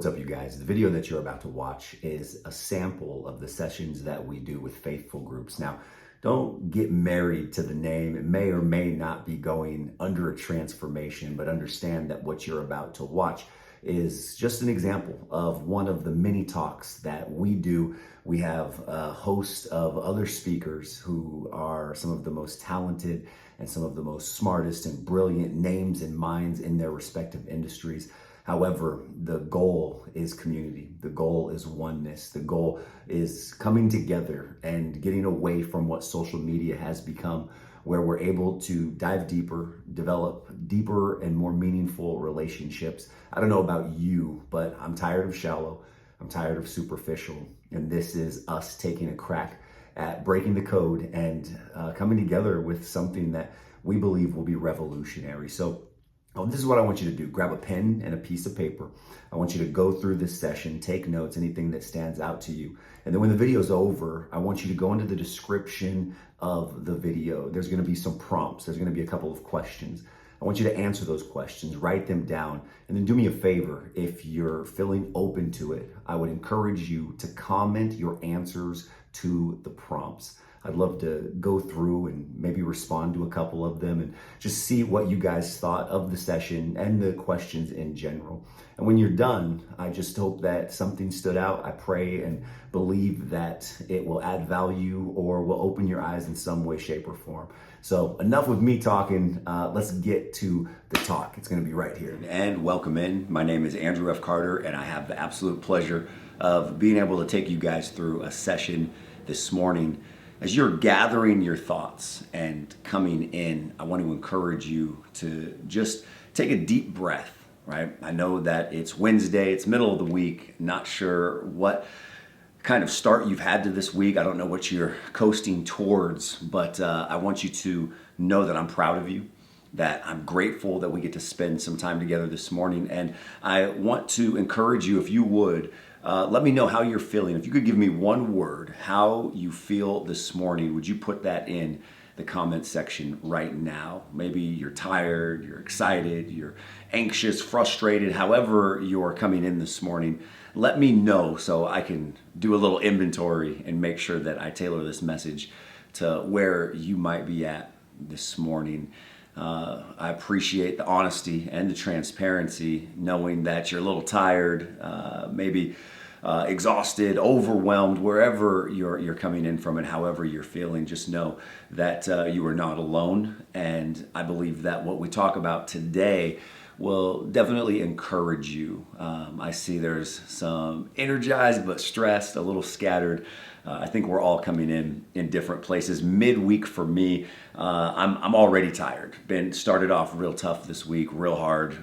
What's up, you guys? The video that you're about to watch is a sample of the sessions that we do with faithful groups. Now, don't get married to the name. It may or may not be going under a transformation, but understand that what you're about to watch is just an example of one of the many talks that we do. We have a host of other speakers who are some of the most talented and some of the most smartest and brilliant names and minds in their respective industries. However, the goal is community. The goal is oneness. The goal is coming together and getting away from what social media has become, where we're able to dive deeper, develop deeper and more meaningful relationships. I don't know about you, but I'm tired of shallow. I'm tired of superficial. And this is us taking a crack at breaking the code and coming together with something that we believe will be revolutionary. So this is what I want you to do. Grab a pen and a piece of paper. I want you to go through this session, take notes, anything that stands out to you. And then when the video's over, I want you to go into the description of the video. There's going to be some prompts. There's going to be a couple of questions. I want you to answer those questions, write them down, and then do me a favor. If you're feeling open to it, I would encourage you to comment your answers to the prompts. I'd love to go through and maybe respond to a couple of them and just see what you guys thought of the session and the questions in general. And when you're done, I just hope that something stood out. I pray and believe that it will add value or will open your eyes in some way, shape, or form. So enough with me talking. Let's get to the talk. It's going to be right here. And welcome in. My name is Andrew F. Carter, and I have the absolute pleasure of being able to take you guys through a session this morning. As you're gathering your thoughts and coming in, I want to encourage you to just take a deep breath, right? I know that it's Wednesday, it's middle of the week, not sure what kind of start you've had to this week. I don't know what you're coasting towards, but I want you to know that I'm proud of you, that I'm grateful that we get to spend some time together this morning. And I want to encourage you, if you would, let me know how you're feeling. If you could give me one word, how you feel this morning, would you put that in the comment section right now? Maybe you're tired, you're excited, you're anxious, frustrated, however you're coming in this morning. Let me know so I can do a little inventory and make sure that I tailor this message to where you might be at this morning. I appreciate the honesty and the transparency, knowing that you're a little tired, maybe exhausted, overwhelmed, wherever you're coming in from and however you're feeling. Just know that you are not alone. And I believe that what we talk about today will definitely encourage you. I see there's some energized but stressed, a little scattered. I think we're all coming in different places. Midweek for me, I'm already tired. Been started off real tough this week, real hard.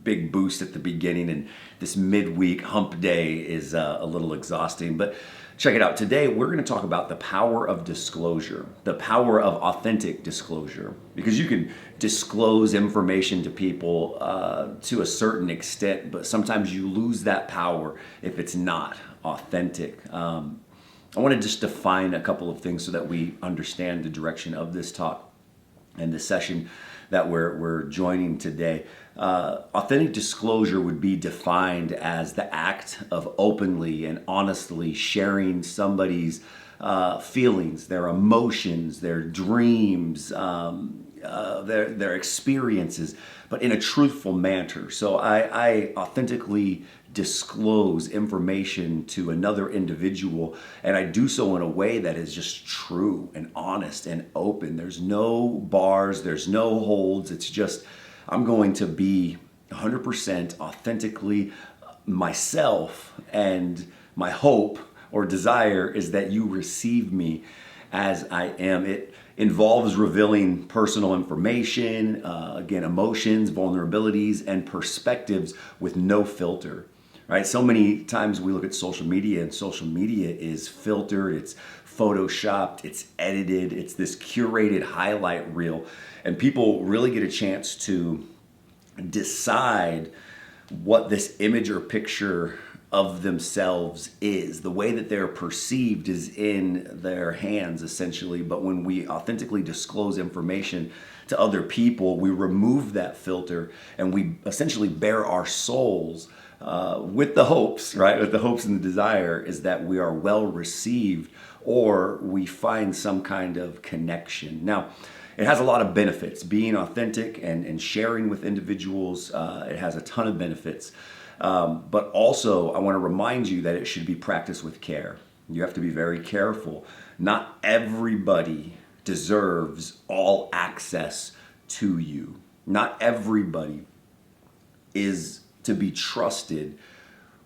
Big boost at the beginning, and this midweek hump day is a little exhausting. But check it out. Today, we're going to talk about the power of disclosure, the power of authentic disclosure, because you can disclose information to people to a certain extent, but sometimes you lose that power if it's not authentic. I want to just define a couple of things so that we understand the direction of this talk and the session that we're joining today. Authentic disclosure would be defined as the act of openly and honestly sharing somebody's feelings, their emotions, their dreams, their experiences, but in a truthful manner. So I authentically disclose information to another individual, and I do so in a way that is just true and honest and open. There's no bars, there's no holds. It's just, I'm going to be 100% authentically myself, and my hope or desire is that you receive me as I am. It involves revealing personal information, again, emotions, vulnerabilities, and perspectives with no filter. Right? So many times we look at social media, and social media is filtered, it's photoshopped, it's edited, it's this curated highlight reel, and people really get a chance to decide what this image or picture of themselves is. The way that they're perceived is in their hands, essentially. But when we authentically disclose information to other people, we remove that filter and we essentially bare our souls with the hopes, right? With the hopes and the desire is that we are well received or we find some kind of connection. Now, it has a lot of benefits. Being authentic and sharing with individuals, it has a ton of benefits. But also, I want to remind you that it should be practiced with care. You have to be very careful. Not everybody deserves all access to you. Not everybody is to be trusted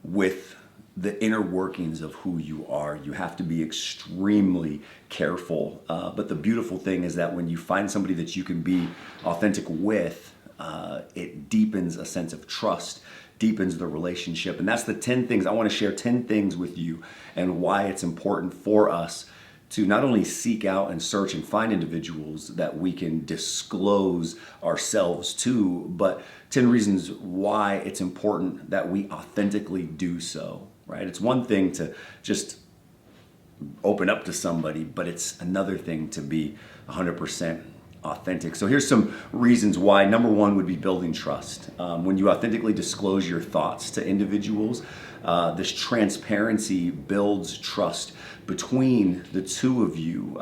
with the inner workings of who you are. You have to be extremely careful. But the beautiful thing is that when you find somebody that you can be authentic with, it deepens a sense of trust, deepens the relationship. And that's the 10 things. I want to share 10 things with you and why it's important for us to not only seek out and search and find individuals that we can disclose ourselves to, but 10 reasons why it's important that we authentically do so, right? It's one thing to just open up to somebody, but it's another thing to be 100% authentic. So here's some reasons why. Number one would be building trust. When you authentically disclose your thoughts to individuals, this transparency builds trust between the two of you.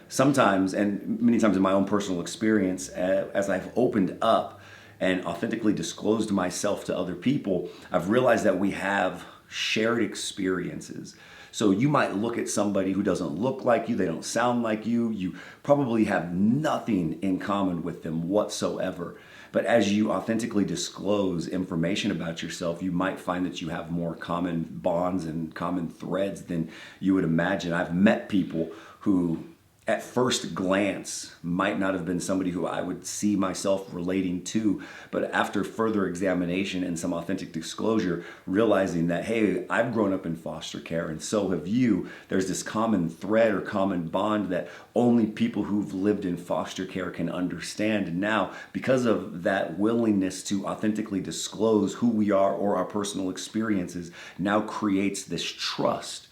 Sometimes, and many times in my own personal experience, as I've opened up and authentically disclosed myself to other people, I've realized that we have shared experiences. So you might look at somebody who doesn't look like you, they don't sound like you probably have nothing in common with them whatsoever. But as you authentically disclose information about yourself, you might find that you have more common bonds and common threads than you would imagine. I've met people who at first glance might not have been somebody who I would see myself relating to, but after further examination and some authentic disclosure, realizing that, hey, I've grown up in foster care and so have you. There's this common thread or common bond that only people who've lived in foster care can understand. And now, because of that willingness to authentically disclose who we are or our personal experiences, now creates this trust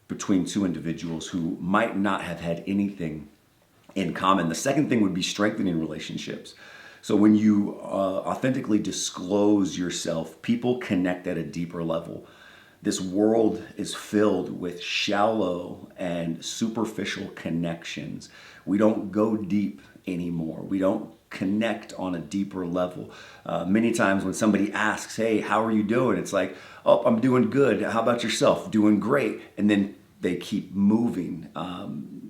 between two individuals who might not have had anything in common. The second thing would be strengthening relationships. So when you authentically disclose yourself, people connect at a deeper level. This world is filled with shallow and superficial connections. We don't go deep anymore. We don't connect on a deeper level. Many times when somebody asks, hey, how are you doing? It's like, oh, I'm doing good. How about yourself? Doing great. And then they keep moving.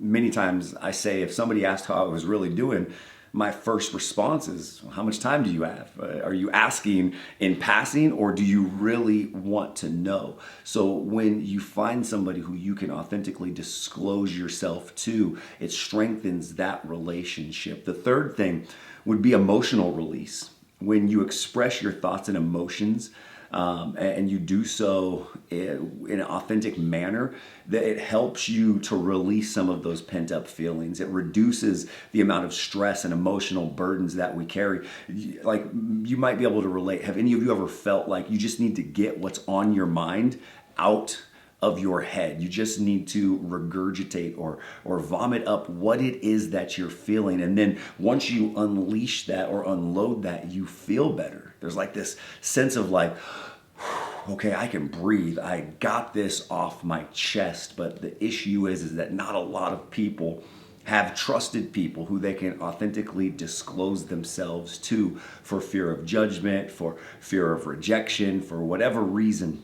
Many times I say, if somebody asked how I was really doing, my first response is, how much time do you have? Are you asking in passing or do you really want to know? So when you find somebody who you can authentically disclose yourself to, it strengthens that relationship. The third thing would be emotional release. When you express your thoughts and emotions, and you do so in an authentic manner, that it helps you to release some of those pent-up feelings. It reduces the amount of stress and emotional burdens that we carry. Like, you might be able to relate. Have any of you ever felt like you just need to get what's on your mind out of your head? You just need to regurgitate or vomit up what it is that you're feeling. And then once you unleash that or unload that, you feel better. There's like this sense of like, okay, I can breathe. I got this off my chest. But the issue is that not a lot of people have trusted people who they can authentically disclose themselves to for fear of judgment, for fear of rejection, for whatever reason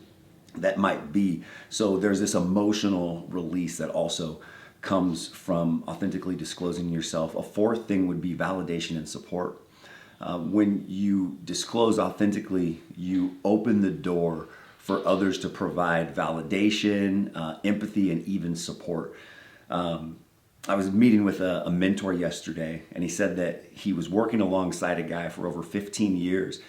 that might be. So there's this emotional release that also comes from authentically disclosing yourself. A fourth thing would be validation and support. When you disclose authentically, you open the door for others to provide validation, empathy, and even support. I was meeting with a mentor yesterday, and he said that he was working alongside a guy for over 15 years.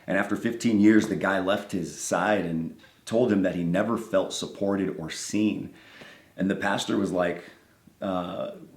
And after 15 years, the guy left his side and told him that he never felt supported or seen. And the pastor was like,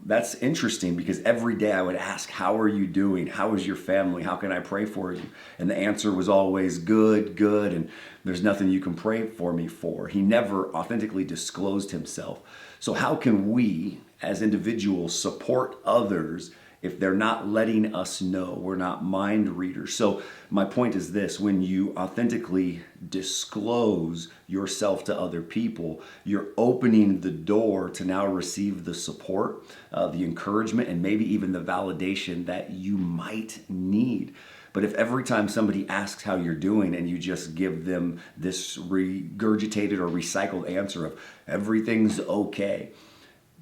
that's interesting, because every day I would ask, how are you doing? How is your family? How can I pray for you? And the answer was always good, and there's nothing you can pray for me for. He never authentically disclosed himself. So how can we as individuals support others if they're not letting us know. We're not mind readers. So my point is this: when you authentically disclose yourself to other people, you're opening the door to now receive the support, the encouragement, and maybe even the validation that you might need. But if every time somebody asks how you're doing and you just give them this regurgitated or recycled answer of everything's okay,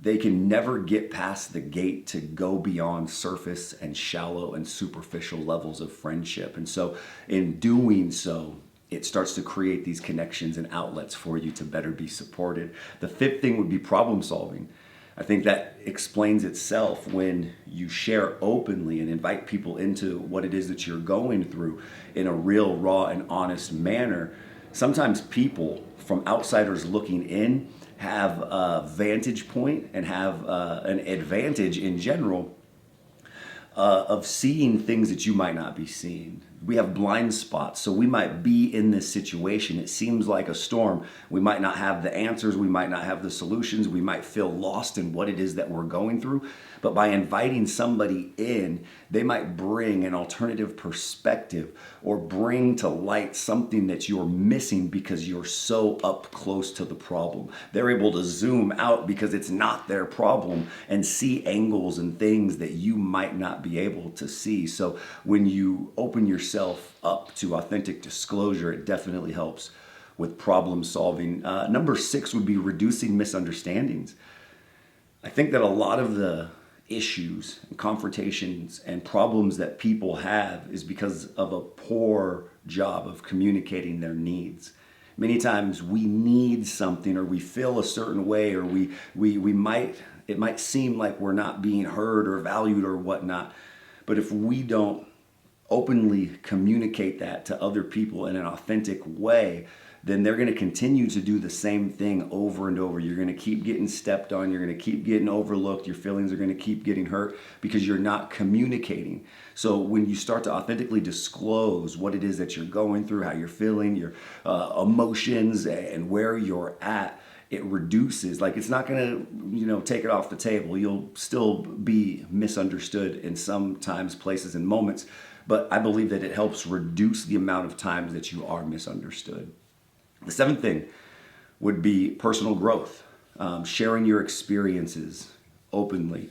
they can never get past the gate to go beyond surface and shallow and superficial levels of friendship. And so in doing so, it starts to create these connections and outlets for you to better be supported. The fifth thing would be problem solving. I think that explains itself when you share openly and invite people into what it is that you're going through in a real, raw, and honest manner. Sometimes people from outsiders looking in have a vantage point and have an advantage in general of seeing things that you might not be seeing. We have blind spots, so we might be in this situation. It seems like a storm. We might not have the answers. We might not have the solutions. We might feel lost in what it is that we're going through. But by inviting somebody in, they might bring an alternative perspective or bring to light something that you're missing because you're so up close to the problem. They're able to zoom out because it's not their problem and see angles and things that you might not be able to see. So when you open yourself up to authentic disclosure, it definitely helps with problem solving. Number 6 would be reducing misunderstandings. I think that a lot of the issues and confrontations and problems that people have is because of a poor job of communicating their needs. Many times we need something, or we feel a certain way, or it might seem like we're not being heard or valued or whatnot. But if we don't openly communicate that to other people in an authentic way, then they're going to continue to do the same thing over and over. You're going to keep getting stepped on. You're going to keep getting overlooked. Your feelings are going to keep getting hurt because you're not communicating. So when you start to authentically disclose what it is that you're going through, how you're feeling, your emotions, and where you're at, it reduces. Like, it's not going to, take it off the table. You'll still be misunderstood in sometimes places and moments, but I believe that it helps reduce the amount of times that you are misunderstood. The 7th thing would be personal growth, sharing your experiences openly.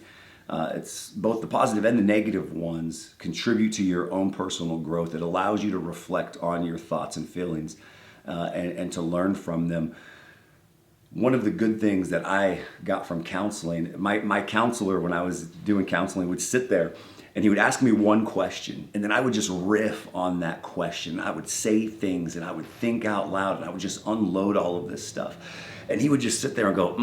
It's both the positive and the negative ones contribute to your own personal growth. It allows you to reflect on your thoughts and feelings and to learn from them. One of the good things that I got from counseling, my counselor, when I was doing counseling, would sit there and he would ask me one question, and then I would just riff on that question. I would say things, and I would think out loud, and I would just unload all of this stuff. And he would just sit there and go,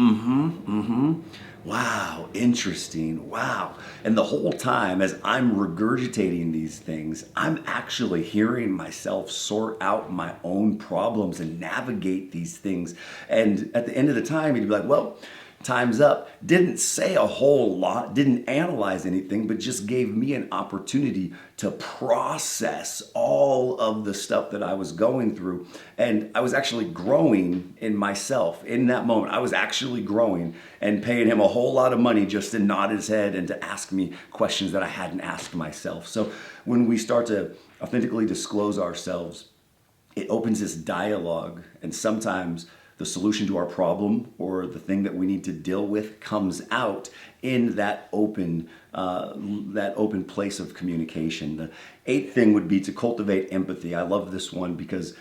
wow, interesting, wow. And the whole time, as I'm regurgitating these things, I'm actually hearing myself sort out my own problems and navigate these things. And at the end of the time, he'd be like, well, time's up. Didn't say a whole lot, didn't analyze anything, but just gave me an opportunity to process all of the stuff that I was going through. And I was actually growing in myself in that moment. I was actually growing and paying him a whole lot of money just to nod his head and to ask me questions that I hadn't asked myself. So when we start to authentically disclose ourselves, it opens this dialogue, and sometimes the solution to our problem or the thing that we need to deal with comes out in that open place of communication. The 8th thing would be to cultivate empathy. I love this one because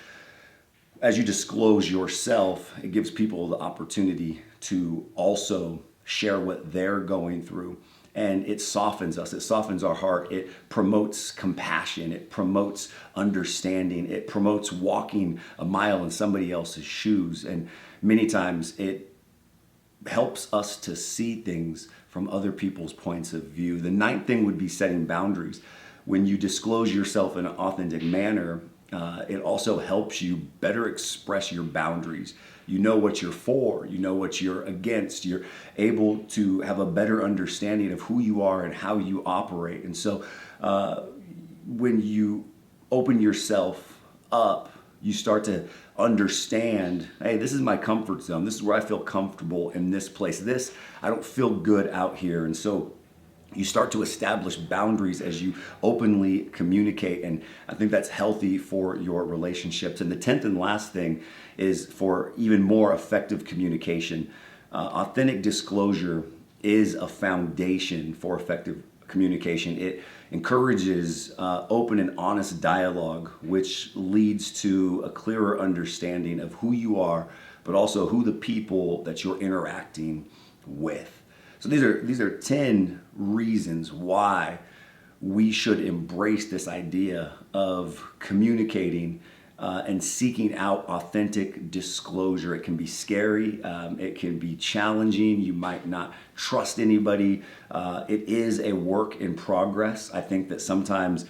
as you disclose yourself, it gives people the opportunity to also share what they're going through. And it softens us. It softens our heart. It promotes compassion. It promotes understanding. It promotes walking a mile in somebody else's shoes. And many times it helps us to see things from other people's points of view. The 9th thing would be setting boundaries. When you disclose yourself in an authentic manner, it also helps you better express your boundaries. You know what you're for, you know what you're against, you're able to have a better understanding of who you are and how you operate. And so when you open yourself up, you start to understand, hey, this is my comfort zone. This is where I feel comfortable in this place. I don't feel good out here. And so You start to establish boundaries as you openly communicate, and I think that's healthy for your relationships. And the 10th and last thing is for even more effective communication. Authentic disclosure is a foundation for effective communication. It encourages open and honest dialogue, which leads to a clearer understanding of who you are, but also who the people that you're interacting with. So these are 10 reasons why we should embrace this idea of communicating and seeking out authentic disclosure. It can be scary, it can be challenging. You might not trust anybody. It is a work in progress. I think that sometimes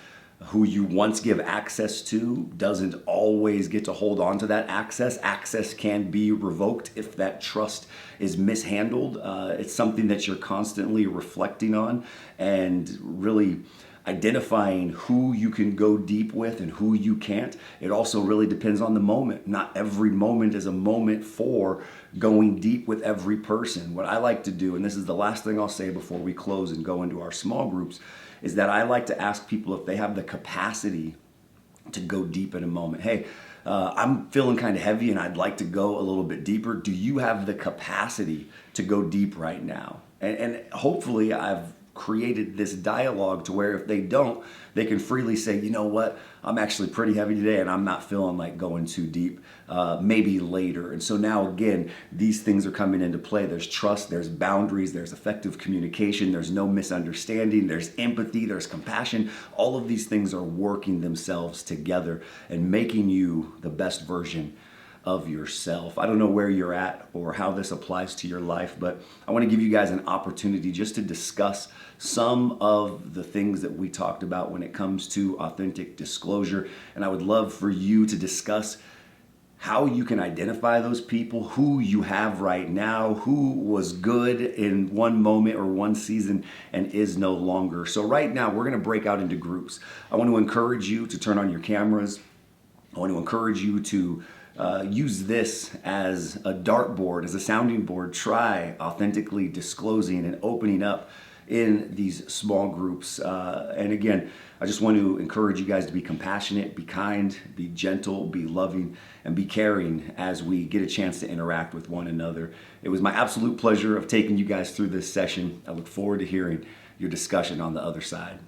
who you once give access to doesn't always get to hold on to that access. Access can be revoked if that trust is mishandled. It's something that you're constantly reflecting on and really identifying who you can go deep with and who you can't. It also really depends on the moment. Not every moment is a moment for going deep with every person. What I like to do, and this is the last thing I'll say before we close and go into our small groups, is that I like to ask people if they have the capacity to go deep in a moment. Hey, I'm feeling kind of heavy and I'd like to go a little bit deeper. Do you have the capacity to go deep right now? And hopefully I've created this dialogue to where if they don't, they can freely say, you know what, I'm actually pretty heavy today and I'm not feeling like going too deep, maybe later. And so now again, these things are coming into play. There's trust, there's boundaries, there's effective communication, there's no misunderstanding, there's empathy, there's compassion. All of these things are working themselves together and making you the best version of yourself. I don't know where you're at or how this applies to your life, but I want to give you guys an opportunity just to discuss some of the things that we talked about when it comes to authentic disclosure. And I would love for you to discuss how you can identify those people, who you have right now, who was good in one moment or one season and is no longer. So right now we're going to break out into groups. I want to encourage you to turn on your cameras. I want to encourage you to use this as a dartboard, as a sounding board. Try authentically disclosing and opening up in these small groups. And again, I just want to encourage you guys to be compassionate, be kind, be gentle, be loving, and be caring as we get a chance to interact with one another. It was my absolute pleasure of taking you guys through this session. I look forward to hearing your discussion on the other side.